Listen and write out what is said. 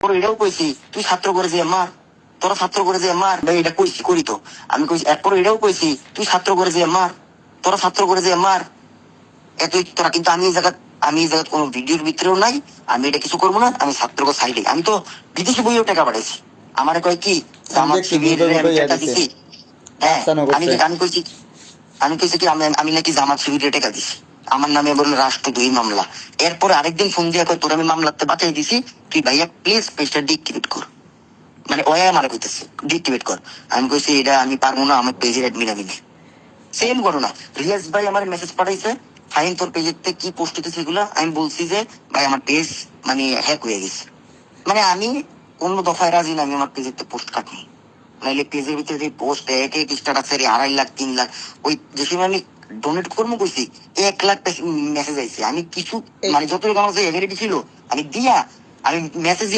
তোর এটাও কইছি তুই ছাত্র করে যে মার, তোরা ছাত্র করে যে মার ভাই, এটা কইছি করি তো আমি কইছি। এরপর এটাও কইছি তুই ছাত্র করে যে মার, তোরা ছাত্র করে যে মার, এতই তোরা। কিন্তু আমি এই জায়গায় কোনো ভিডিওর ভিতরেও নাই, আমি এটা কিছু করবো না, আমি ছাত্রকে সাইডে। আমি তো বিদেশি বইও টাকা পাঠাইছি। আমারে কয় কি জামাত দেখছি শিবির গ্রুপের মতো আমি ইয়া টাকা দিছে, দিছি। হ্যাঁ আফসানা আমি করছে। আমি কইছি, আমি কইছি কি আমি নাকি জামাত শিবিরে টাকা দিছি, আমার নামে বললো রাষ্ট্রদ্রোহী মামলা। এরপরে আরেকদিন ফোন দিয়ে কয় তোর আমি মামলাতে বাঁচাই দিছি, তুই ভাইয়া প্লিজ পেজটা ডিএক্টিভেট কর। মানে ওয়া মারা কইতেছে ডিএক্টিভেট কর। আমি কইছি এটা আমি পারবো না, আমার পেজের অ্যাডমিন আমি নেই। সেম ঘটনা, রিয়াজ ভাই আমার মেসেজ পাঠাইছে, ফাইন তোর পেজের থেকে কি পোস্ট হইতেছে এগুলা। আমি বলছি যে ভাই আমার পেজ মানে হ্যাক হয়ে গেছে। মানে আমি অন্য দফায় রাজি না, আমি আমার পেজের থেকে পোস্ট কাটি। নাইলে পেজের ভিতরে যে পোস্ট এক এক স্ট্যাটাসের 2.5 লাখ 3 লাখ, ওই যে সময় আমি ডোনেট করবো কইছি 1 লাখ মেসেজ আইছে। আমি কিছু মানে যতটুকু আমার যে এভিডেন্স ছিল আমি দিয়া আমি মেসেজ